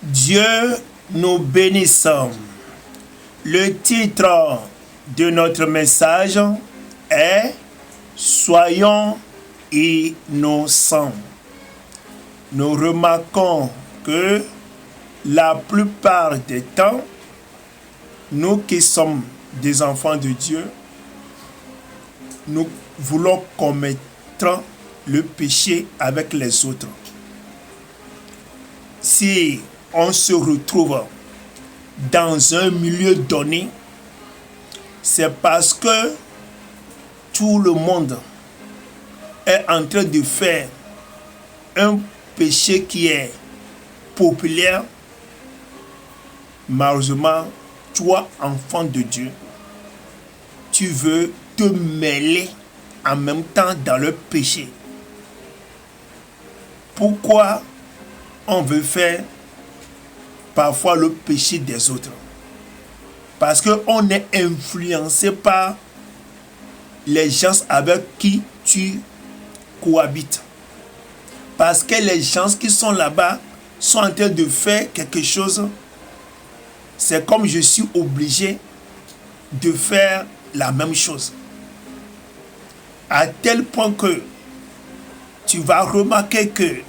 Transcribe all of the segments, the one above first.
Dieu nous bénisse. Le titre de notre message est « Soyons innocents ». Nous remarquons que la plupart des temps, nous qui sommes des enfants de Dieu, nous voulons commettre le péché avec les autres. Si on se retrouve dans un milieu donné, c'est parce que tout le monde est en train de faire un péché qui est populaire. Malheureusement, toi, enfant de Dieu, tu veux te mêler en même temps dans le péché. Pourquoi on veut faire parfois le péché des autres? Parce qu'on est influencé par les gens avec qui tu cohabites. Parce que les gens qui sont là-bas sont en train de faire quelque chose. C'est comme je suis obligé de faire la même chose. À tel point que tu vas remarquer que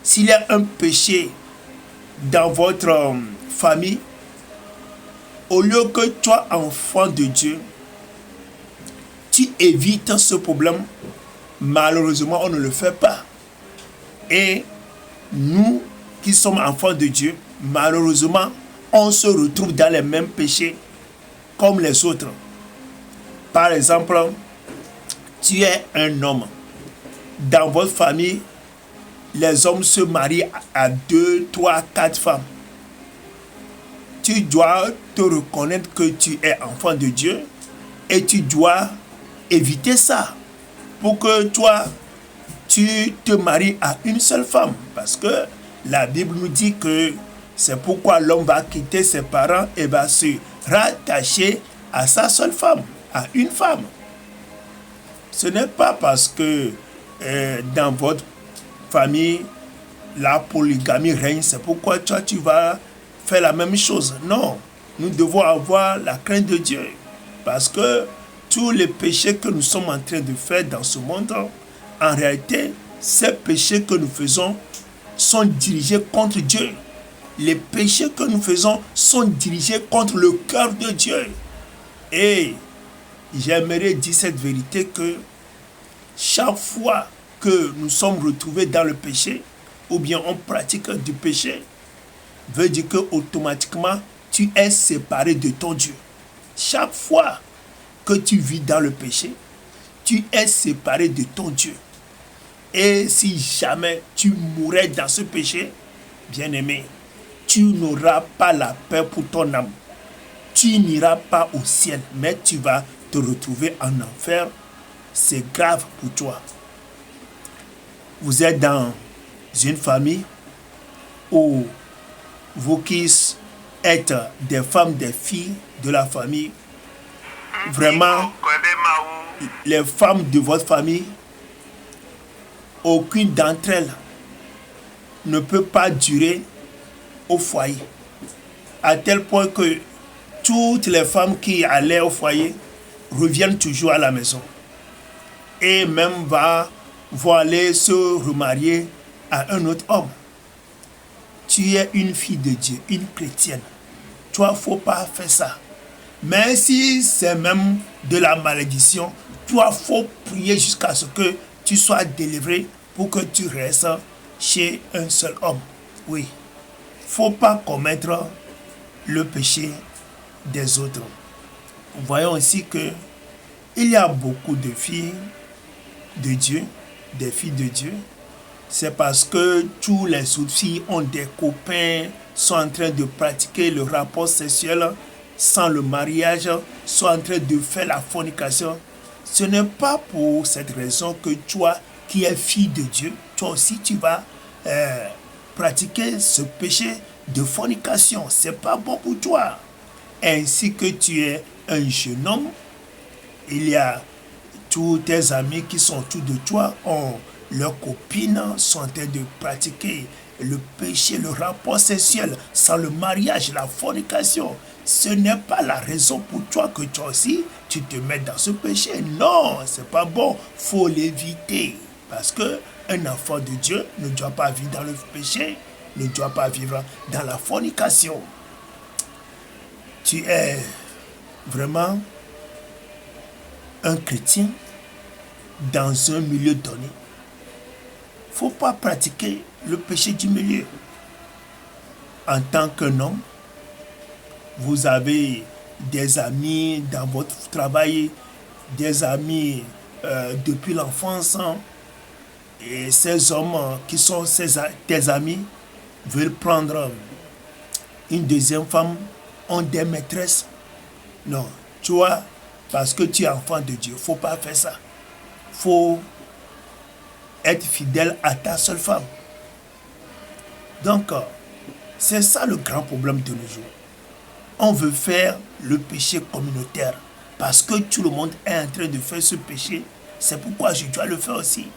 s'il y a un péché dans votre famille, au lieu que toi, enfant de Dieu, tu évites ce problème, malheureusement, on ne le fait pas. Et nous qui sommes enfants de Dieu, malheureusement, on se retrouve dans les mêmes péchés comme les autres. Par exemple, tu es un homme. Dans votre famille, les hommes se marient à 2, 3, 4 femmes. Tu dois te reconnaître que tu es enfant de Dieu et tu dois éviter ça pour que toi, tu te maries à une seule femme. Parce que la Bible nous dit que c'est pourquoi l'homme va quitter ses parents et va se rattacher à sa seule femme, à une femme. Ce n'est pas parce que dans votre famille, la polygamie règne, c'est pourquoi toi tu vas faire la même chose. Non, nous devons avoir la crainte de Dieu. Parce que tous les péchés que nous sommes en train de faire dans ce monde, en réalité, ces péchés que nous faisons sont dirigés contre Dieu. Les péchés que nous faisons sont dirigés contre le cœur de Dieu. Et j'aimerais dire cette vérité que chaque fois que nous sommes retrouvés dans le péché, ou bien on pratique du péché, veut dire que automatiquement tu es séparé de ton Dieu. Chaque fois que tu vis dans le péché, tu es séparé de ton Dieu. Et si jamais tu mourrais dans ce péché, bien-aimé, tu n'auras pas la paix pour ton âme. Tu n'iras pas au ciel, mais tu vas te retrouver en enfer. C'est grave pour toi. Vous êtes dans une famille où vous qui êtes des femmes, des filles de la famille, vraiment, les femmes de votre famille, aucune d'entre elles ne peut pas durer au foyer. À tel point que toutes les femmes qui allaient au foyer reviennent toujours à la maison. Et même vont aller se remarier à un autre homme. Tu es une fille de Dieu, une chrétienne. Toi, il ne faut pas faire ça. Mais si c'est même de la malédiction, toi, il faut prier jusqu'à ce que tu sois délivré pour que tu restes chez un seul homme. Oui. Il ne faut pas commettre le péché des autres. Voyons ici que il y a beaucoup de filles de Dieu, des filles de Dieu. C'est parce que tous les autres filles ont des copains, sont en train de pratiquer le rapport sexuel sans le mariage, sont en train de faire la fornication. Ce n'est pas pour cette raison que toi, qui es fille de Dieu, toi aussi tu vas pratiquer ce péché de fornication. C'est pas bon pour toi. Ainsi que tu es un jeune homme, il y a tous tes amis qui sont autour de toi, leurs copines sont en train de pratiquer le péché, le rapport sexuel, sans le mariage, la fornication, ce n'est pas la raison pour toi que toi aussi, tu te mets dans ce péché. Non, c'est pas bon. Faut l'éviter. Parce que un enfant de Dieu ne doit pas vivre dans le péché, ne doit pas vivre dans la fornication. Tu es vraiment un chrétien dans un milieu donné. Faut pas pratiquer le péché du milieu. En tant qu'un homme, vous avez des amis dans votre travail, des amis depuis l'enfance, hein, et ces hommes qui sont tes amis veulent prendre une deuxième femme, ont des maîtresses. Non, tu vois, parce que tu es enfant de Dieu, faut pas faire ça. Faut être fidèle à ta seule femme. Donc, c'est ça le grand problème de nos jours. On veut faire le péché communautaire parce que tout le monde est en train de faire ce péché. C'est pourquoi je dois le faire aussi.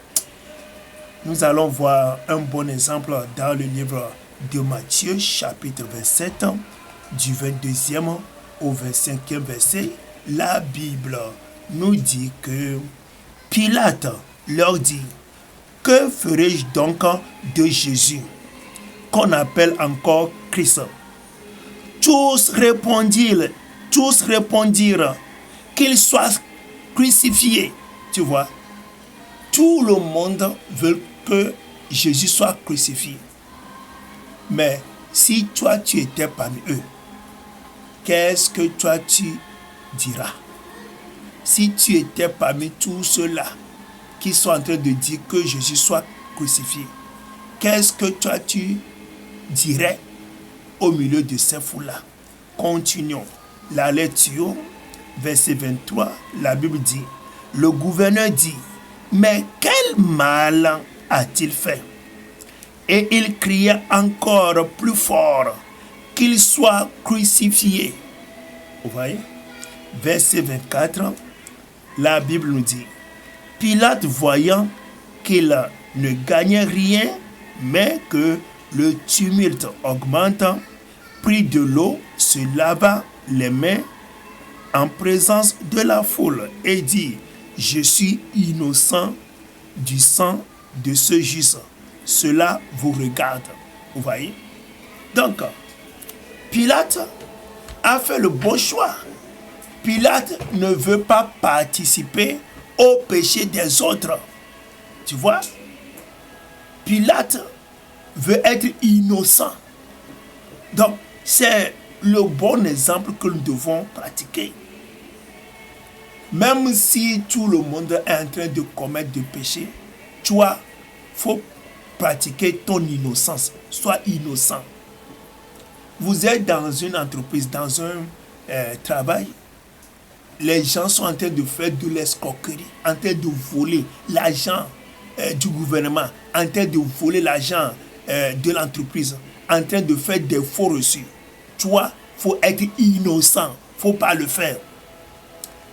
Nous allons voir un bon exemple dans le livre de Matthieu, chapitre 27, du 22e au 25e verset. La Bible nous dit que Pilate leur dit: que ferai-je donc de Jésus, qu'on appelle encore Christ? Tous répondirent qu'il soit crucifié. Tu vois, tout le monde veut que Jésus soit crucifié. Mais si toi tu étais parmi eux, qu'est-ce que toi tu diras? Si tu étais parmi tous ceux-là qui sont en train de dire que Jésus soit crucifié, qu'est-ce que toi tu dirais au milieu de ces foules-là? Continuons la lecture, verset 23, la Bible dit: le gouverneur dit: mais quel mal a-t-il fait? Et il cria encore plus fort qu'il soit crucifié. Vous voyez? Verset 24, la Bible nous dit: Pilate, voyant qu'il ne gagnait rien, mais que le tumulte augmente, prit de l'eau, se lava les mains en présence de la foule et dit: je suis innocent du sang de ce juste. Cela vous regarde. Vous voyez? Donc, Pilate a fait le bon choix. Pilate ne veut pas participer au péché des autres. Tu vois? Pilate veut être innocent. Donc, c'est le bon exemple que nous devons pratiquer. Même si tout le monde est en train de commettre des péchés, toi, il faut pratiquer ton innocence. Sois innocent. Vous êtes dans une entreprise, dans un travail, les gens sont en train de faire de l'escroquerie, en train de voler l'argent du gouvernement, en train de voler l'argent de l'entreprise, en train de faire des faux reçus. Toi, il faut être innocent, il ne faut pas le faire.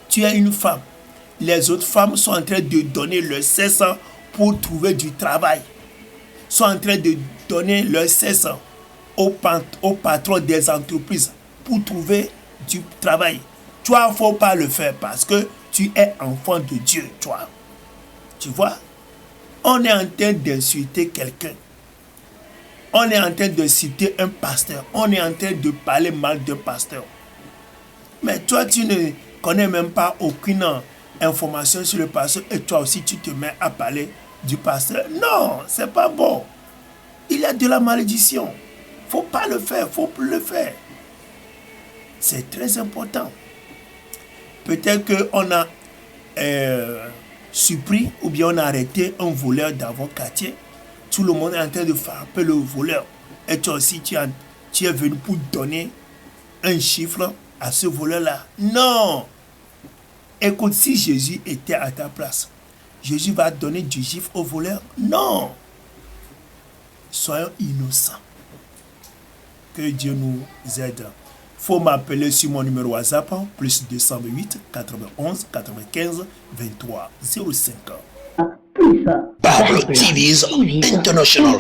Tu es une femme, les autres femmes sont en train de donner leur sexe pour trouver du travail, sont en train de donner leur sexe au patron des entreprises pour trouver du travail. Toi, il ne faut pas le faire parce que tu es enfant de Dieu, toi. Tu vois? On est en train d'insulter quelqu'un. On est en train de citer un pasteur. On est en train de parler mal d'un pasteur. Mais toi, tu ne connais même pas aucune information sur le pasteur et toi aussi, tu te mets à parler du pasteur. Non, c'est pas bon. Il y a de la malédiction. Faut pas le faire, faut plus le faire. C'est très important. Peut-être qu'on a surpris ou bien on a arrêté un voleur dans votre quartier. Tout le monde est en train de frapper le voleur. Et toi aussi, tu es venu pour donner un chiffre à ce voleur-là. Non! Écoute, si Jésus était à ta place, Jésus va donner du chiffre au voleur? Non! Soyons innocents. Que Dieu nous aide. Faut m'appeler sur mon numéro WhatsApp, plus 208 91 95 23 05. Pablo TV's International.